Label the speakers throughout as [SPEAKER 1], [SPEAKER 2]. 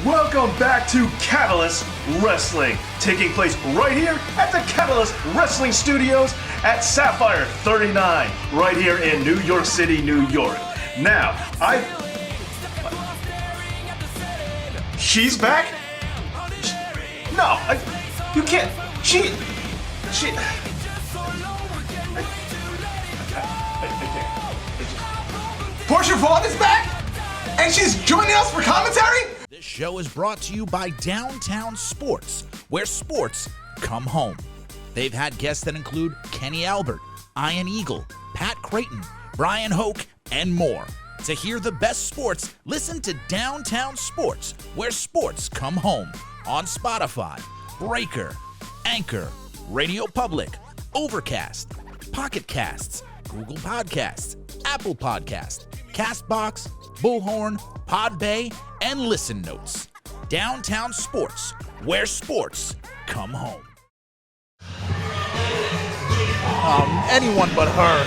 [SPEAKER 1] Welcome back to Catalyst Wrestling, taking place right here at the Catalyst Wrestling Studios at Sapphire 39, right here in New York City, New York. Now, she's back? No, you can't. She. I can't.
[SPEAKER 2] Portia Vaughn is back, and she's joining us for commentary.
[SPEAKER 3] This show is brought to you by Downtown Sports, where sports come home. They've had guests that include Kenny Albert, Ian Eagle, Pat Creighton, Brian Hoke, and more. To hear the best sports, listen to Downtown Sports, where sports come home, on Spotify, Breaker, Anchor, Radio Public, Overcast, Pocket Casts, Google Podcasts, Apple Podcasts, CastBox, Bullhorn, Podbay, and Listen Notes. Downtown Sports, where sports come home.
[SPEAKER 4] Anyone but her.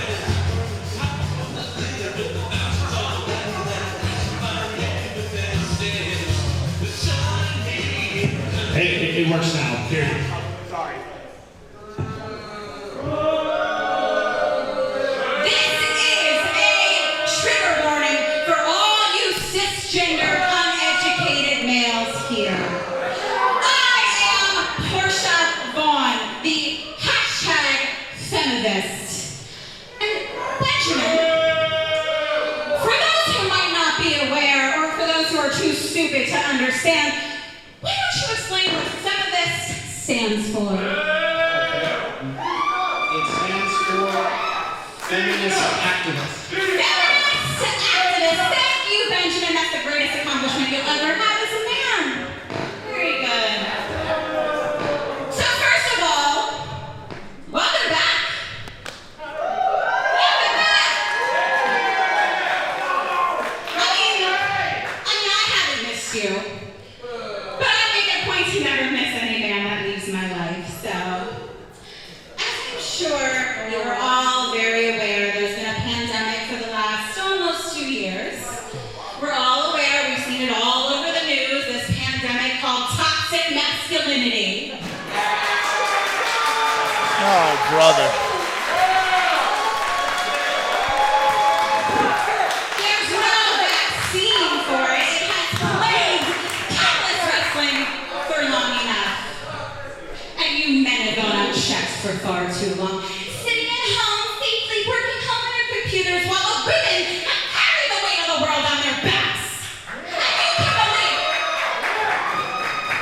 [SPEAKER 5] Hey, it works now. Here.
[SPEAKER 1] Sorry.
[SPEAKER 6] Cisgender, uneducated males here. I am Portia Vaughn, the #feminist. And Benjamin, for those who might not be aware, or for those who are too stupid to understand, why don't you explain what feminist stands for?
[SPEAKER 5] It stands for feminist activist.
[SPEAKER 6] Benjamin, that's the greatest accomplishment you'll ever have as a man. Very good. So first of all, welcome back. Welcome back. I haven't missed you, but I make a point to never miss any man that leaves my life. So, as I'm sure you are all very aware, there's been a pandemic for the last almost 2 years. We're all aware, we've seen it all over the news, this pandemic called toxic masculinity.
[SPEAKER 4] Oh, brother.
[SPEAKER 6] There's no vaccine for it. It has plagued countless wrestling for long enough. And you men have gone unchecked for far too long. Sitting at home, safely working home on your computers while women carry the weight of the world on their backs.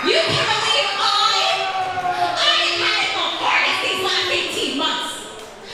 [SPEAKER 6] You can believe I have had it the hardest these last 18 months.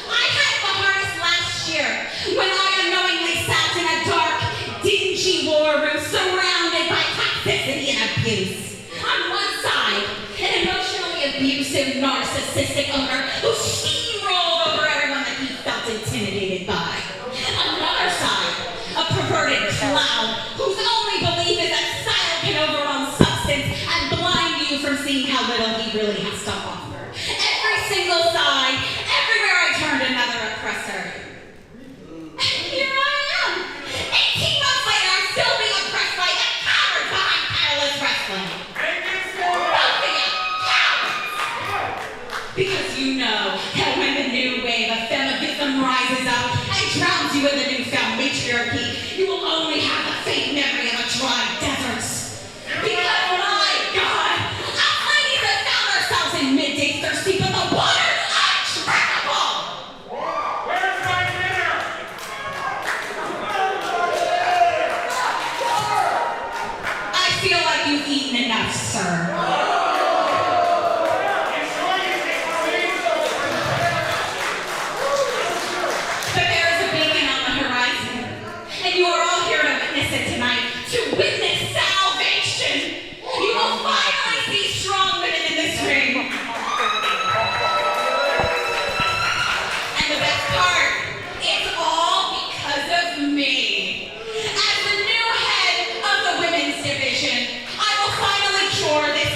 [SPEAKER 6] I had it the hardest last year when I unknowingly sat in a dark, dingy war room surrounded by toxicity and abuse. On one side, an emotionally abusive, narcissistic owner who steamrolled over everyone that he felt intimidated by. Another side, a perverted clown whose only belief is that style can overwhelm substance and blind you from seeing how little he really has to offer. Every single side, everywhere I turned, another oppressor. And here I am. 18 months later, I'm still being oppressed by the cowards behind Catalyst Wrestling. Both of you, cowards! Because you know that when the new wave of feminism rises up and drowns you in the newfound matriarchy, you will only have the faint memory of a dry desert. Because my God, us ladies have found ourselves in midday thirsty, but the water undrinkable.
[SPEAKER 5] Where's my dinner?
[SPEAKER 6] I feel like you've eaten enough, sir. But there is a beacon on the horizon, and you are all here to witness it tonight, to witness salvation. You will finally see strong women in this ring. And the best part, it's all because of me. As the new head of the women's division, I will finally cure this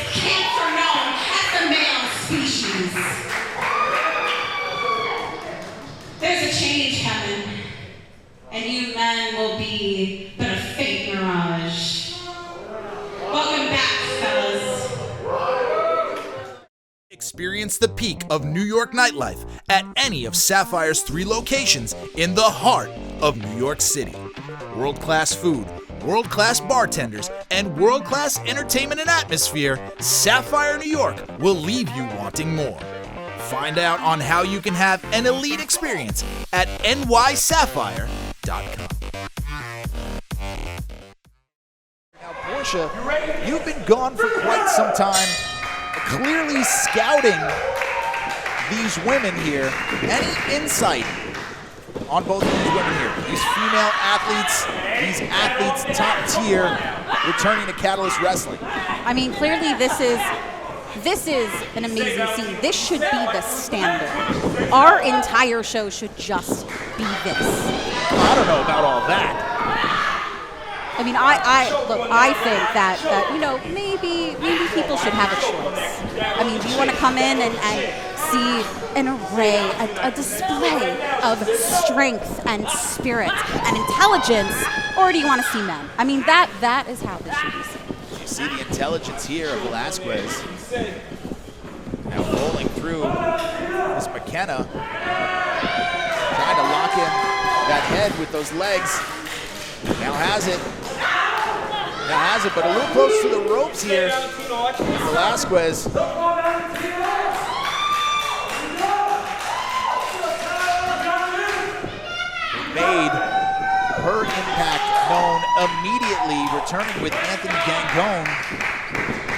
[SPEAKER 3] Experience the peak of New York nightlife at any of Sapphire's 3 locations in the heart of New York City. World-class food, world-class bartenders, and world-class entertainment and atmosphere, Sapphire New York will leave you wanting more. Find out on how you can have an elite experience at nysapphire.com. Now, Portia, you've been gone for quite some time, clearly scouting these women here. Any insight on both of these women here? These female athletes, top tier, returning to Catalyst Wrestling.
[SPEAKER 7] I mean, clearly this is an amazing scene. This should be the standard. Our entire show should just be this.
[SPEAKER 3] I don't know about all that.
[SPEAKER 7] I mean, I think that maybe people should have a choice. I mean, do you want to come in and see an array, a display of strength and spirit and intelligence, or do you want to see men? I mean, that is how this should be seen.
[SPEAKER 3] You see the intelligence here of Vasquez. Now rolling through Miss McKenna, trying to lock in that head with those legs. Now has it, but a little close to the ropes here. Vasquez. Made her impact known immediately, returning with Anthony Gangone.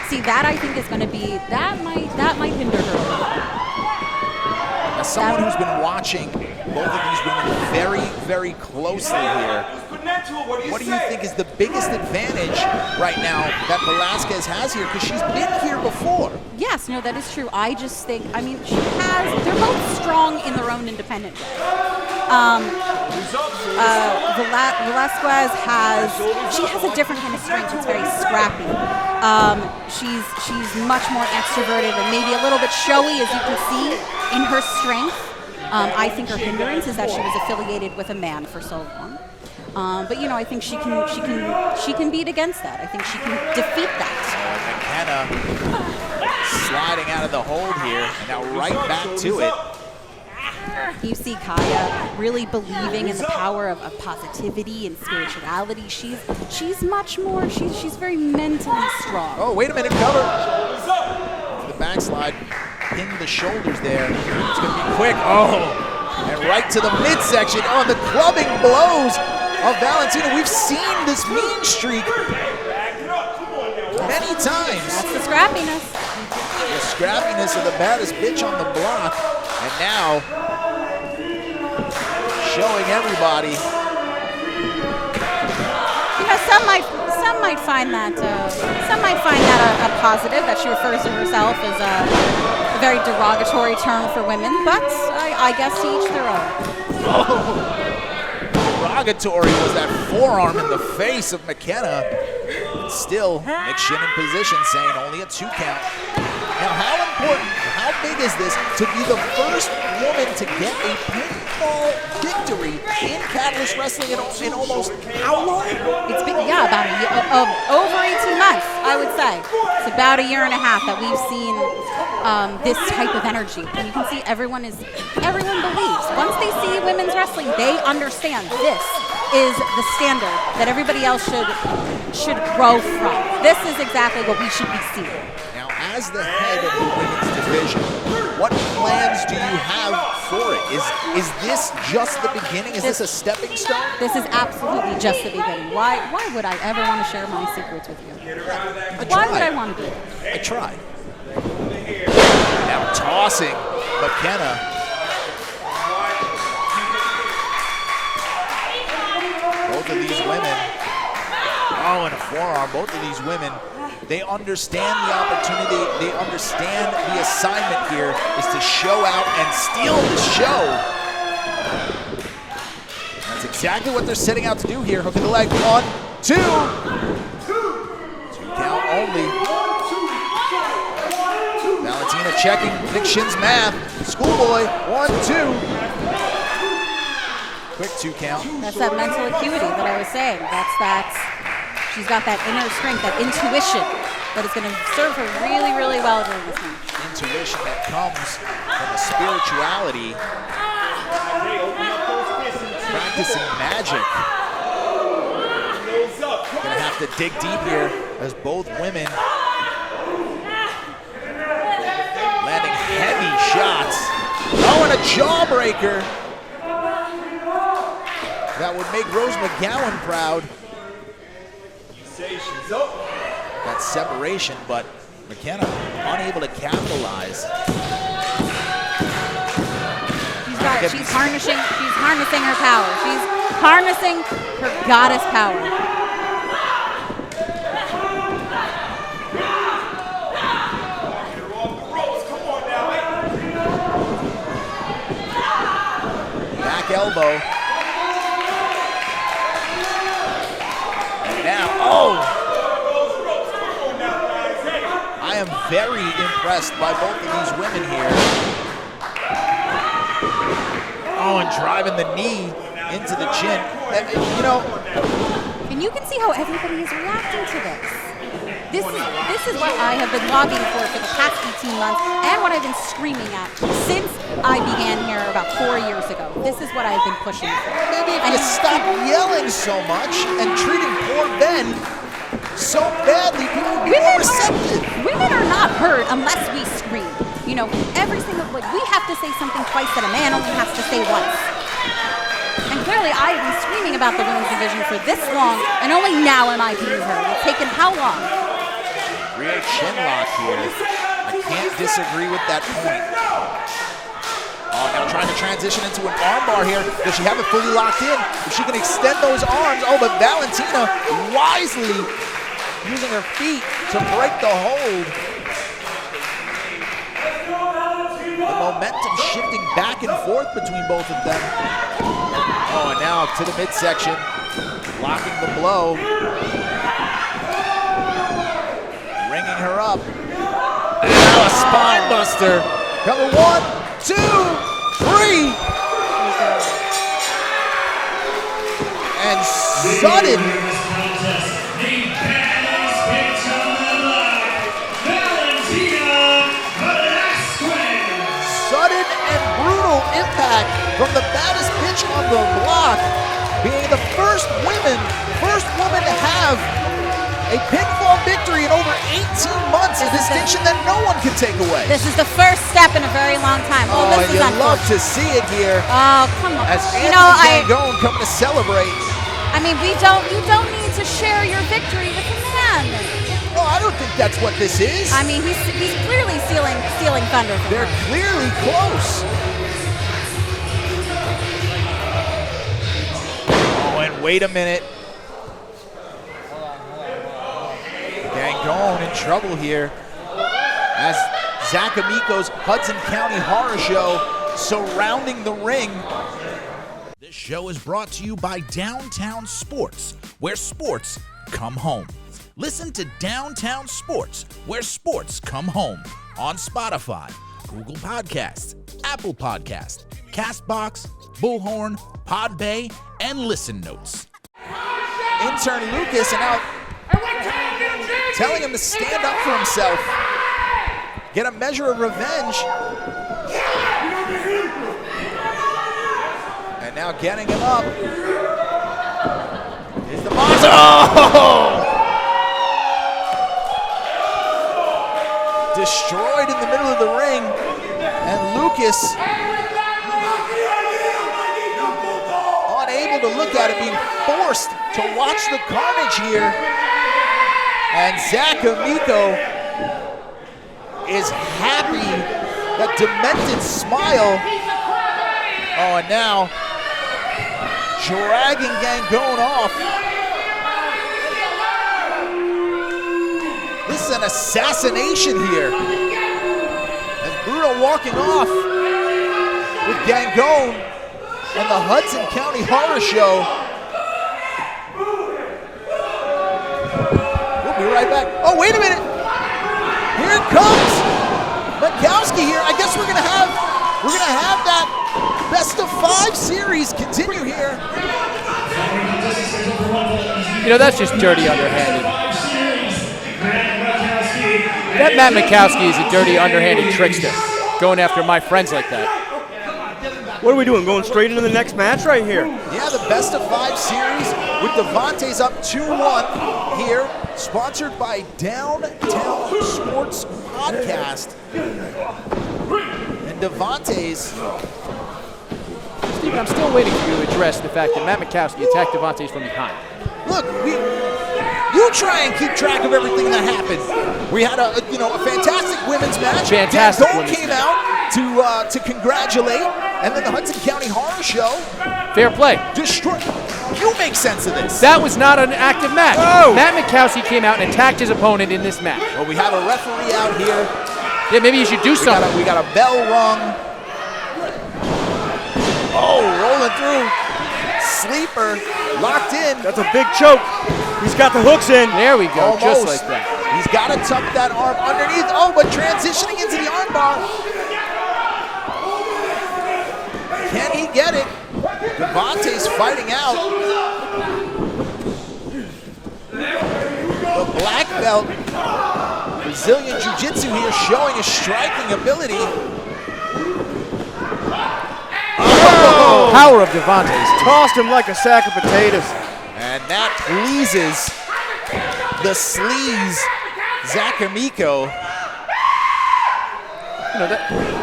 [SPEAKER 7] See, that I think is going to be, that might hinder her.
[SPEAKER 3] As someone who's been watching both of these women very, very closely here, what do you think is the biggest advantage right now that Vasquez has here? Because she's been here before.
[SPEAKER 7] Yes, no, that is true. I just think, I mean, they're both strong in their own independent way. Vasquez has a different kind of strength. It's very scrappy. She's much more extroverted and maybe a little bit showy, as you can see in her strength. I think her hindrance is that she was affiliated with a man for so long. But I think she can beat against that. I think she can defeat that.
[SPEAKER 3] McKenna sliding out of the hold here, and now right back to it.
[SPEAKER 7] You see Kaia really believing in the power of positivity and spirituality. She's much more. She's very mentally strong.
[SPEAKER 3] Oh, wait a minute, cover. The backslide, pin the shoulders there. It's gonna be quick. Oh, and right to the midsection. Oh, the clubbing blows of Valentina. We've seen this mean streak many times.
[SPEAKER 7] That's the scrappiness.
[SPEAKER 3] The scrappiness of the baddest bitch on the block, and now showing everybody.
[SPEAKER 7] Some might find that a positive, that she refers to herself as a very derogatory term for women. But I guess to each their own.
[SPEAKER 3] Oh, derogatory was that forearm in the face of McKenna. And still, McShin in position, saying only a 2 count. Now, how big is this to be the first woman to get a pinfall victory in Catalyst Wrestling in almost how long?
[SPEAKER 7] It's been, about over 18 months, I would say. It's about a year and a half that we've seen this type of energy. And you can see everyone believes. Once they see women's wrestling, they understand this is the standard that everybody else should grow from. This is exactly what we should be seeing.
[SPEAKER 3] Now, as the head of the women's division, what plans do you have for it? Is this just the beginning? Is this a stepping stone?
[SPEAKER 7] This is absolutely just the beginning. Why would I ever want to share my secrets with you? Why would I want to do it?
[SPEAKER 3] I tried. Now tossing McKenna. Both of these women, and a forearm, both of these women, they understand the opportunity, they understand the assignment here is to show out and steal the show. That's exactly what they're setting out to do here. Hook in the leg, 1, 2. 2 count only. Valentina checking McShin's math. Schoolboy, 1, 2. Quick 2 count.
[SPEAKER 7] That's that mental acuity that I was saying. That's she's got that inner strength, that intuition but it's going to serve her really, really well during this match.
[SPEAKER 3] Intuition that comes from a spirituality, practicing magic. Gonna have to dig deep here as both women landing heavy shots. Oh, and a jawbreaker that would make Rose McGowan proud. That separation, but McKenna unable to capitalize.
[SPEAKER 7] She's harnessing her power. She's harnessing her goddess power.
[SPEAKER 3] Back elbow. And now, I am very impressed by both of these women here. Oh, and driving the knee into the chin. You know.
[SPEAKER 7] And you can see how everybody is reacting to this. This is what I have been lobbying for the past 18 months and what I've been screaming at since I began here about 4 years ago. This is what I've been pushing for.
[SPEAKER 3] Maybe if you stop yelling so much and treating poor Ben so badly, people will be more receptive.
[SPEAKER 7] Women are not heard unless we scream. You know, every single, we have to say something twice that a man only has to say once. And clearly I've been screaming about the women's division for this long, and only now am I being heard. It's taken how long?
[SPEAKER 3] Rear chin lock here. I can't disagree with that point. Oh, now trying to transition into an armbar here. Does she have it fully locked in? If she can extend those arms. Oh, but Valentina wisely using her feet to break the hold. The momentum shifting back and forth between both of them. Oh, and now to the midsection, blocking the blow. Ringing her up. And now a spine buster. Cover 1, 2, 3. And sudden. Sudden and brutal impact from the baddest bitch on the block, being the first woman to have a pinfall victory in over 18 months, a distinction that no one can take away.
[SPEAKER 7] This is the first step in a very long time.
[SPEAKER 3] Oh, and you love to see it here.
[SPEAKER 7] Oh, come on.
[SPEAKER 3] As Anthony Gangone coming to celebrate.
[SPEAKER 7] I mean, you don't need to share your victory with a man.
[SPEAKER 3] No, I don't think that's what this is.
[SPEAKER 7] I mean, he's clearly stealing thunder from
[SPEAKER 3] They're
[SPEAKER 7] her.
[SPEAKER 3] clearly close. Oh, and wait a minute. Gangone in trouble here as Zach Amico's Hudson County Horror Show surrounding the ring. This show is brought to you by Downtown Sports, where sports come home. Listen to Downtown Sports, where sports come home on Spotify, Google Podcasts, Apple Podcasts, CastBox, Bullhorn, Podbay, and Listen Notes. Intern Lucas and now telling him to stand up for himself, get a measure of revenge. And now getting him up is the monster. Oh! Destroyed in the middle of the ring, and Lucas unable to look at it, being forced to watch the carnage here. And Zach Amico is happy, that demented smile. Oh, and now dragging Gangone off. This is an assassination here. And Bruno walking off with Gangone and the Hudson County Horror Show. We'll be right back. Oh, wait a minute. Here it comes. Makowski here. I guess we're gonna have that best of 5 series continue here.
[SPEAKER 8] You know, that's just dirty underhanded. That Matt Makowski is a dirty, underhanded trickster, going after my friends like that.
[SPEAKER 9] What are we doing? Going straight into the next match right here?
[SPEAKER 3] Yeah, the best of 5 series with Devantes up 2-1 here, sponsored by Downtown Sports Podcast. And Devantes.
[SPEAKER 8] Steven, I'm still waiting for you to address the fact that Matt Makowski attacked Devantes from behind.
[SPEAKER 3] Look, you try and keep track of everything that happened. We had a fantastic women's match.
[SPEAKER 8] Fantastic
[SPEAKER 3] Dan Cole
[SPEAKER 8] women's
[SPEAKER 3] came
[SPEAKER 8] match.
[SPEAKER 3] out to congratulate, and then the Hudson County Horror Show.
[SPEAKER 8] Fair play.
[SPEAKER 3] You make sense of this.
[SPEAKER 8] That was not an active match.
[SPEAKER 9] Oh.
[SPEAKER 8] Matt Makowski came out and attacked his opponent in this match.
[SPEAKER 3] Well, we have a referee out here.
[SPEAKER 8] Yeah, maybe you should do something.
[SPEAKER 3] We got a bell rung. Oh, rolling through. Sleeper, locked in.
[SPEAKER 9] That's a big choke. He's got the hooks in.
[SPEAKER 8] There we go,
[SPEAKER 3] Almost.
[SPEAKER 8] just like that.
[SPEAKER 3] He's got to tuck that arm underneath. Oh, but transitioning into the arm bar. Can he get it? Devantes fighting out. The black belt, Brazilian Jiu-Jitsu here showing his striking ability.
[SPEAKER 8] Oh. Power of Devantes.
[SPEAKER 9] Tossed him like a sack of potatoes.
[SPEAKER 3] And that pleases the sleaze, Zach Amico.
[SPEAKER 8] You know,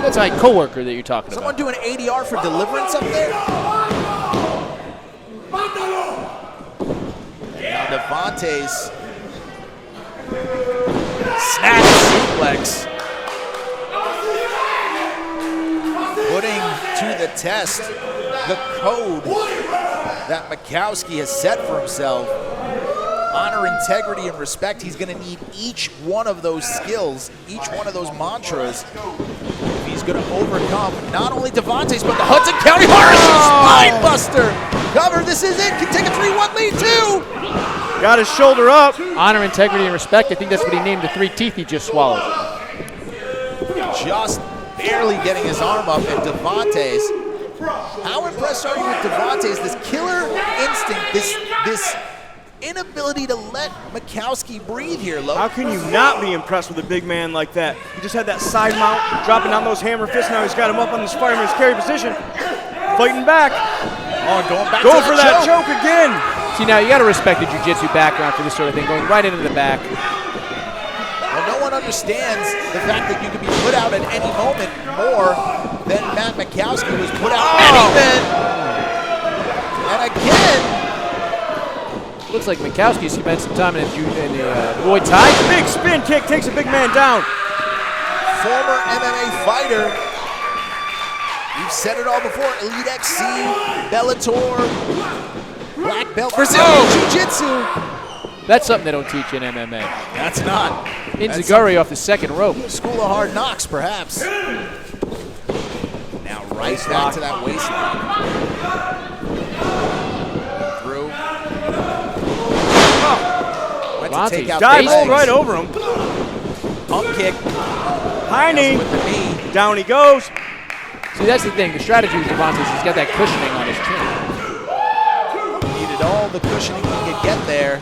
[SPEAKER 8] that's my coworker that you're talking
[SPEAKER 3] Someone
[SPEAKER 8] about.
[SPEAKER 3] doing ADR for deliverance up there? Now Devantes snaps suplex. Putting to the test the code that Makowski has set for himself. Honor, integrity, and respect. He's going to need each one of those skills, each one of those mantras, if he's going to overcome not only Devantes, but the Hudson County Horror Spine Buster. Cover, this is it. Can take a 3-1 lead, too.
[SPEAKER 9] Got his shoulder up.
[SPEAKER 8] Honor, integrity, and respect. I think that's what he named the 3 teeth he just swallowed.
[SPEAKER 3] Just barely getting his arm up, and Devantes. How impressed are you with Devantes? This killer instinct, this inability to let Makowski breathe here, Lo.
[SPEAKER 9] How can you not be impressed with a big man like that? He just had that side mount, dropping down those hammer fists. Now he's got him up on this fireman's carry position. Fighting back.
[SPEAKER 3] Oh,
[SPEAKER 9] going for that choke again.
[SPEAKER 8] See, now you got to respect the jiu-jitsu background for this sort of thing, going right into the back.
[SPEAKER 3] Well, no one understands the fact that you could be put out at any moment more than Matt Makowski was put out And again,
[SPEAKER 8] looks like Makowski spent some time in the Muay Thai.
[SPEAKER 9] Big spin kick takes a big man down.
[SPEAKER 3] Former MMA fighter. We've said it all before. Elite XC, Bellator, black belt, Brazilian Jiu-Jitsu.
[SPEAKER 8] That's something they don't teach in MMA.
[SPEAKER 3] That's not.
[SPEAKER 8] Inzaguri off the second rope.
[SPEAKER 3] School of Hard Knocks, perhaps. Now right back to that waistline. Through. Went to take out
[SPEAKER 9] Dive
[SPEAKER 3] the
[SPEAKER 9] right over him.
[SPEAKER 3] Pump kick.
[SPEAKER 9] High knee.
[SPEAKER 3] With the knee.
[SPEAKER 9] Down he goes.
[SPEAKER 8] See, that's the thing. The strategy with Devantes is he's got that cushioning on his chin.
[SPEAKER 3] Needed all the cushioning he could get there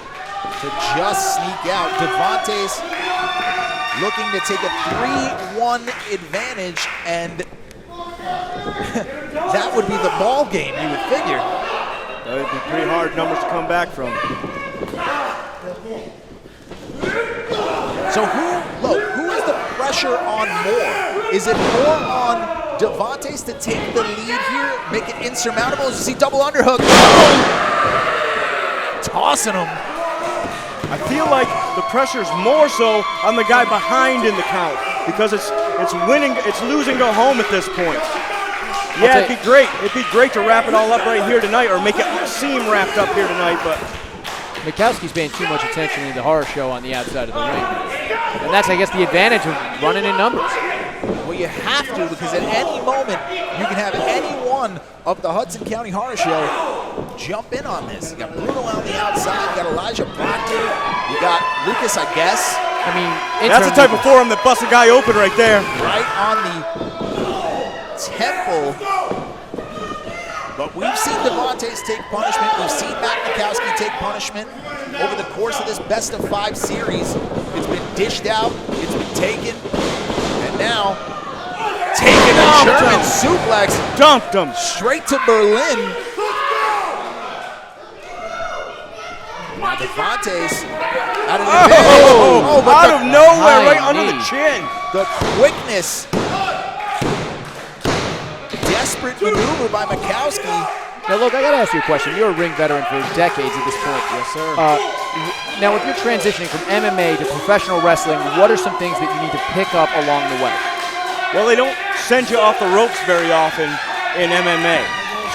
[SPEAKER 3] to just sneak out. Devantes looking to take a 3-1 advantage, and that would be the ball game, you would figure.
[SPEAKER 9] That would be pretty hard numbers to come back from.
[SPEAKER 3] So who is the pressure on more? Is it more on Devantes to take the lead here, make it insurmountable? As you see, double underhook. Tossing him.
[SPEAKER 9] I feel like the pressure's more so on the guy behind in the count because it's winning, it's losing, go home at this point. Yeah, it'd be great. It'd be great to wrap it all up right here tonight, or make it seem wrapped up here tonight. But
[SPEAKER 8] Makowski's paying too much attention to the horror show on the outside of the ring, and that's, I guess, the advantage of running in numbers.
[SPEAKER 3] Well, you have to, because at any moment you can have any one of the Hudson County Horror Show jump in on this. You got Bruno on the outside, you got Elijah Proctor, you got Lucas, I guess.
[SPEAKER 8] I mean,
[SPEAKER 9] that's the type of forearm that busts a guy open right there.
[SPEAKER 3] Right on the temple. But we've seen Devantes take punishment. We've seen Matt Makowski take punishment over the course of this best of 5 series. It's been dished out It's been taken, and now taking a German suplex.
[SPEAKER 9] Dumped him.
[SPEAKER 3] Straight to Berlin. Now Devantes out of the
[SPEAKER 9] out of nowhere, right
[SPEAKER 8] high
[SPEAKER 9] under
[SPEAKER 8] knee.
[SPEAKER 9] the chin.
[SPEAKER 3] The quickness. Desperate maneuver by Makowski.
[SPEAKER 8] Now, look, I got to ask you a question. You're a ring veteran for decades at this point.
[SPEAKER 3] Yes, sir.
[SPEAKER 8] Now, if you're transitioning from MMA to professional wrestling, what are some things that you need to pick up along the way?
[SPEAKER 9] Well, they don't send you off the ropes very often in MMA.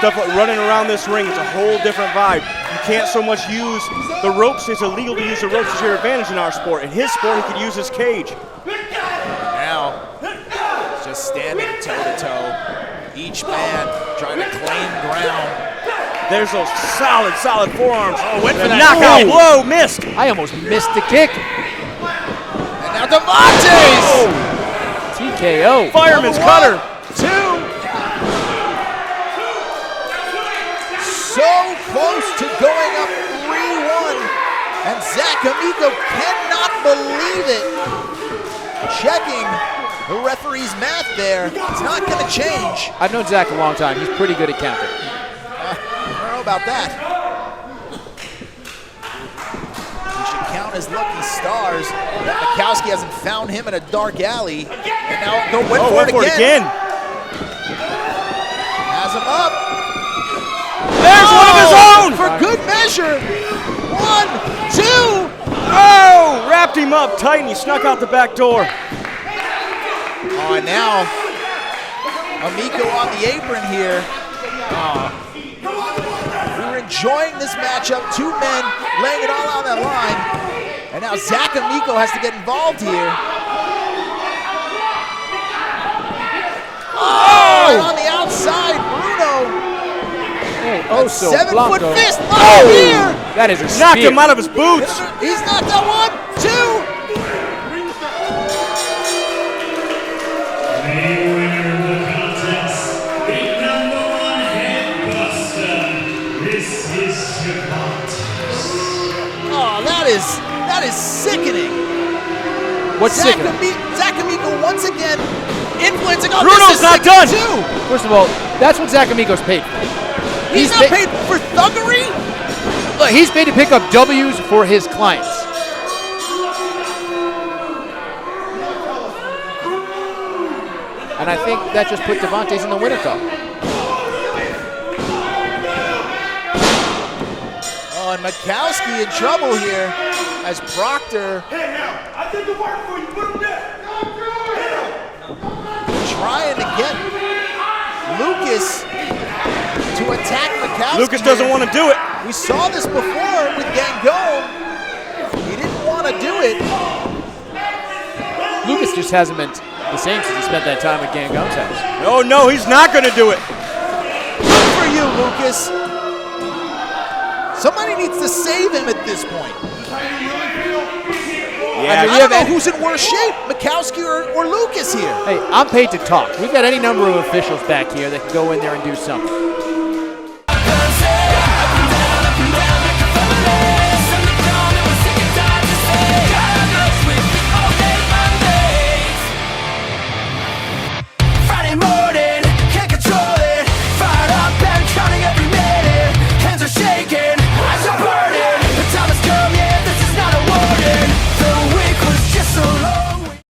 [SPEAKER 9] Stuff like running around this ring is a whole different vibe. You can't so much use the ropes. It's illegal to use the ropes as your advantage in our sport. In his sport, he could use his cage.
[SPEAKER 3] Now, just standing toe-to-toe. Each man trying to claim ground.
[SPEAKER 9] There's those solid forearms.
[SPEAKER 3] Oh, went for that
[SPEAKER 9] knockout blow, missed.
[SPEAKER 8] I almost missed the kick.
[SPEAKER 3] And now Devantes!
[SPEAKER 8] TKO.
[SPEAKER 9] Fireman's cutter.
[SPEAKER 3] 2. So close to going up 3-1. And Zach Amico cannot believe it. Checking the referee's math there. It's not going to change.
[SPEAKER 8] I've known Zach a long time. He's pretty good at counting.
[SPEAKER 3] I don't know about that. We should count as lucky stars that Makowski hasn't found him in a dark alley. And now they'll wait for it again. Has him up.
[SPEAKER 9] There's one of his own.
[SPEAKER 3] For good measure. 1, 2.
[SPEAKER 9] Oh, wrapped him up tight and he snuck out the back door.
[SPEAKER 3] Oh, and now Amico on the apron here. We were enjoying this matchup. 2 men laying it all on that line. And now Zach Amico has to get involved here. Oh! And on the outside, Bruno.
[SPEAKER 8] So
[SPEAKER 3] 7-foot
[SPEAKER 8] Blanco.
[SPEAKER 3] fist. Oh, here.
[SPEAKER 8] That is a
[SPEAKER 9] Knocked
[SPEAKER 8] spear.
[SPEAKER 9] him out of his boots.
[SPEAKER 3] He's knocked out 1, 2.
[SPEAKER 5] The winner of the contest, the #1 headbuster. This is Devantes.
[SPEAKER 3] Oh, that is sickening.
[SPEAKER 8] What's sickening?
[SPEAKER 3] Zach Amico once again influencing. Oh,
[SPEAKER 9] Bruno's
[SPEAKER 3] this is
[SPEAKER 9] not
[SPEAKER 3] sickening
[SPEAKER 9] done.
[SPEAKER 3] too.
[SPEAKER 8] First of all, that's what Zach Amico's paid for.
[SPEAKER 3] He's not paid for thuggery?
[SPEAKER 8] Look, he's paid to pick up W's for his clients. And I think that just put Devantes in the winner cup.
[SPEAKER 3] Oh, and Makowski in trouble here as Proctor trying to get Lucas to attack Makowski.
[SPEAKER 9] Lucas doesn't want to do it.
[SPEAKER 3] We saw this before with Gangone. He didn't want to do it.
[SPEAKER 8] Lucas just hasn't been the same since he spent that time at Gangone's house.
[SPEAKER 9] Oh, no, he's not going to do it.
[SPEAKER 3] Good for you, Lucas. Somebody needs to save him at this point.
[SPEAKER 9] Yeah,
[SPEAKER 3] I don't know who's in worse shape, Makowski or Lucas here.
[SPEAKER 8] Hey, I'm paid to talk. We've got any number of officials back here that can go in there and do something.